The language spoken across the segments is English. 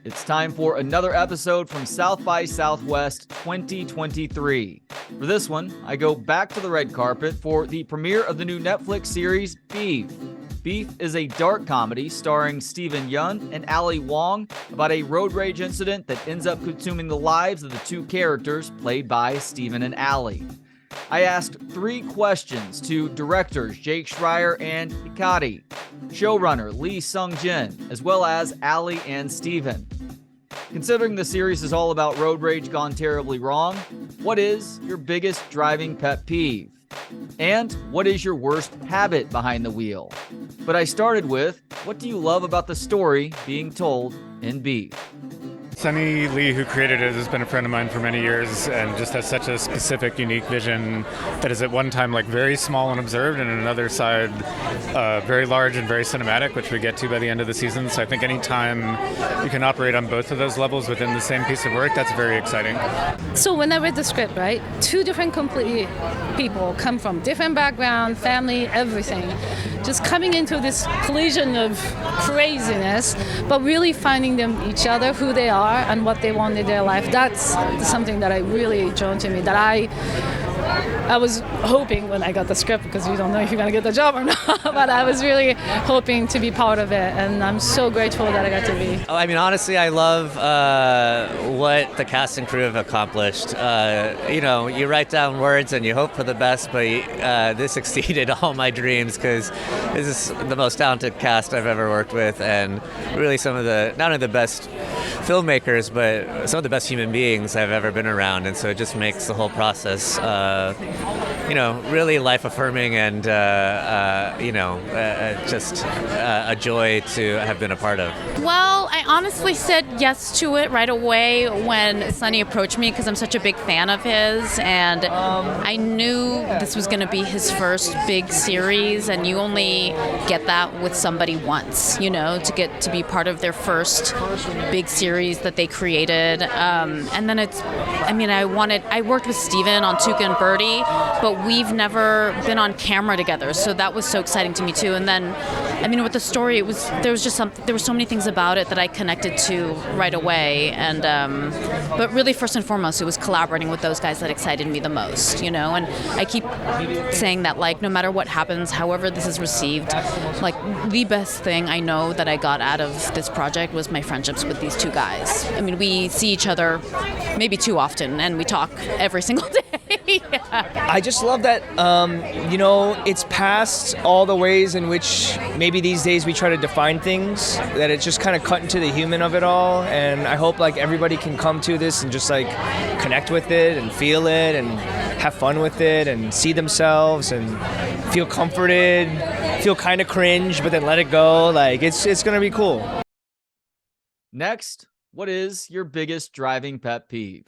It's time for another episode from South by Southwest 2023. For this one, I go back to the red carpet for the premiere of the new Netflix series, Peeve. Peeve is a dark comedy starring Steven Yeun and Ali Wong about a road rage incident that ends up consuming the lives of the two characters played by Steven and Ali. I asked 3 questions to directors Jake Schreier and Hikari, showrunner Lee Sung-jin, as well as Ali and Steven. Considering the series is all about road rage gone terribly wrong, what is your biggest driving pet peeve? And what is your worst habit behind the wheel? But I started with, what do you love about the story being told in Peeve? Sunny Lee, who created it, has been a friend of mine for many years and just has such a specific, unique vision that is at one time like very small and observed, and on another side very large and very cinematic, which we get to by the end of the season. So I think anytime you can operate on both of those levels within the same piece of work, that's very exciting. So when I read the script, right, 2 different completely people come from different background, family, everything, just coming into this collision of craziness, but really finding them each other, who they are and what they want in their life. That's something that I really drawn to me, that I was hoping when I got the script, because you don't know if you're going to get the job or not, but I was really hoping to be part of it, and I'm so grateful that I got to be. I mean, honestly, I love what the cast and crew have accomplished. You write down words and you hope for the best, but this exceeded all my dreams, because this is the most talented cast I've ever worked with, and really some of the, not only the best filmmakers, but some of the best human beings I've ever been around, and so it just makes the whole process really life-affirming and, just a joy to have been a part of. Well, I honestly said yes to it right away when Sunny approached me, because I'm such a big fan of his, and I knew this was going to be his first big series, and you only get that with somebody once, to get to be part of their first big series that they created. And then I worked with Steven on Tuca and Birdie, but we've never been on camera together, so that was so exciting to me too. And then, with the story, there were so many things about it that I connected to right away. And but really, first and foremost, it was collaborating with those guys that excited me the most. And I keep saying that, like, no matter what happens, however this is received, like, the best thing I know that I got out of this project was my friendships with these 2 guys. We see each other maybe too often, and we talk every single day. Yeah. I just love that, it's past all the ways in which maybe these days we try to define things, that it's just kind of cut into the human of it all. And I hope everybody can come to this and just connect with it and feel it and have fun with it and see themselves and feel comforted, feel kind of cringe, but then let it go. It's going to be cool. Next, what is your biggest driving pet peeve?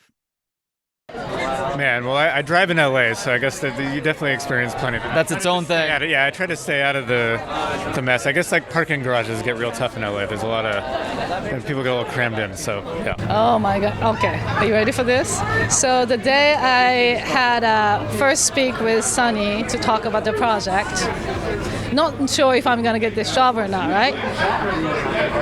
Man, well, I drive in LA, so I guess that you definitely experience plenty of it. That's its own thing. I try to stay out of the mess. I guess parking garages get real tough in LA. There's a lot of, and people get a little crammed in, so yeah. Oh my God. Okay, are you ready for this? So the day I had first speak with Sunny to talk about the project, not sure if I'm gonna get this job or not, right?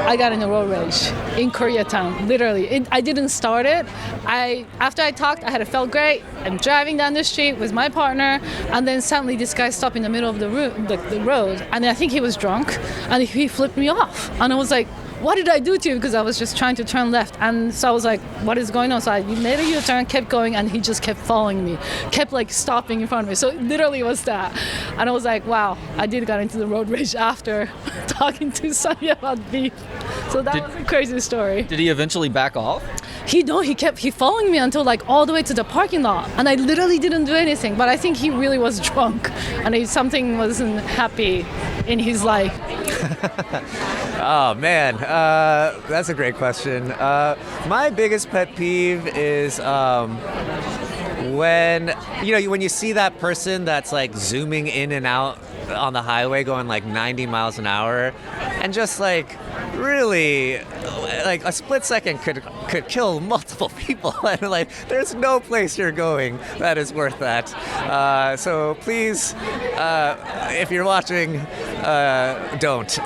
I got in a road rage in Koreatown, literally. I didn't start it. After I talked, it felt great. I'm driving down the street with my partner, and then suddenly this guy stopped in the middle of the road, and I think he was drunk, and he flipped me off. And I was like, what did I do to you? Because I was just trying to turn left. And so I was like, what is going on? So I made a U-turn, kept going, and he just kept following me, kept stopping in front of me. So it literally was that. And I was like, wow, I did get into the road rage after talking to Sunny about beef. So that was a crazy story. Did he eventually back off? He kept following me until all the way to the parking lot, and I literally didn't do anything. But I think he really was drunk, and something wasn't happy in his life. Oh man, that's a great question. My biggest pet peeve is when you see that person that's zooming in and out on the highway going 90 miles an hour, and just really a split second could kill multiple people, and there's no place you're going that is worth that. So please, if you're watching, don't.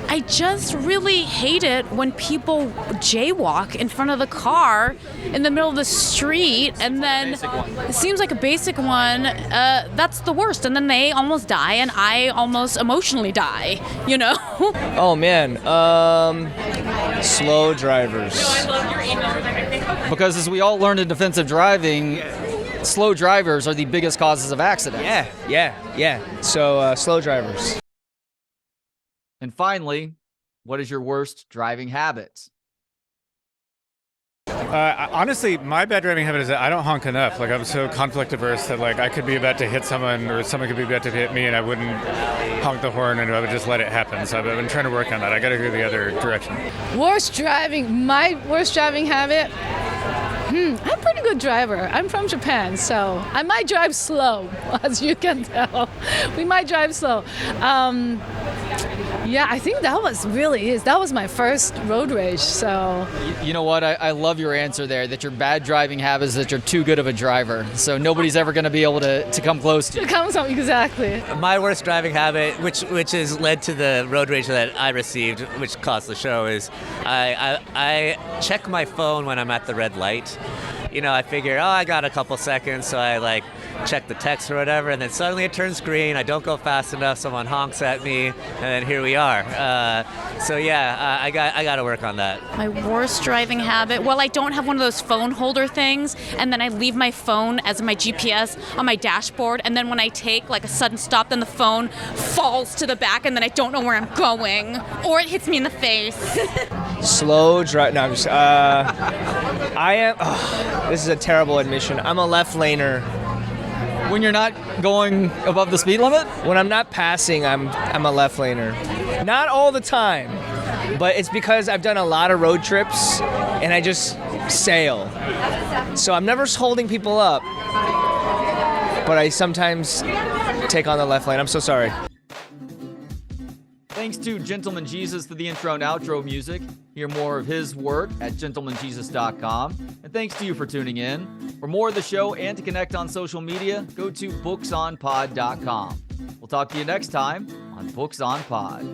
I just really hate it when people jaywalk in front of the car in the middle of the street, and then it seems like a basic one. That's the worst, and then they almost die, and I almost emotionally die. You know? Oh man, slow drivers. Because as we all learned in defensive driving, slow drivers are the biggest causes of accidents. Yeah. So slow drivers. And finally, what is your worst driving habit? Honestly, my bad driving habit is that I don't honk enough. Like, I'm so conflict averse that like I could be about to hit someone or someone could be about to hit me and I wouldn't honk the horn and I would just let it happen. So I've been trying to work on that. I got to go the other direction. My worst driving habit? I'm a pretty good driver. I'm from Japan, so I might drive slow, as you can tell. We might drive slow. Yeah, I think that was my first road rage, so. You know what? I love your answer there, that your bad driving habit is that you're too good of a driver. So nobody's ever going to be able to come close to you. Exactly. My worst driving habit, which has led to the road rage that I received, which caused the show, is I check my phone when I'm at the red light. You know, I figure, I got a couple seconds, so I like check the text or whatever, and then suddenly it turns green. I don't go fast enough, someone honks at me, and then here we are. I got to work on that. My worst driving habit? Well, I don't have one of those phone holder things, and then I leave my phone as my GPS on my dashboard, and then when I take like a sudden stop, then the phone falls to the back, and then I don't know where I'm going, or it hits me in the face. Slow drive. No, I'm just. I am. This is a terrible admission. I'm a left laner. When you're not going above the speed limit? When I'm not passing, I'm a left laner. Not all the time, but it's because I've done a lot of road trips and I just sail. So I'm never holding people up, but I sometimes take on the left lane. I'm so sorry. Thanks to Gentleman Jesus for the intro and outro music. Hear more of his work at gentlemanjesus.com. And thanks to you for tuning in. For more of the show and to connect on social media, go to booksonpod.com. We'll talk to you next time on Books on Pod.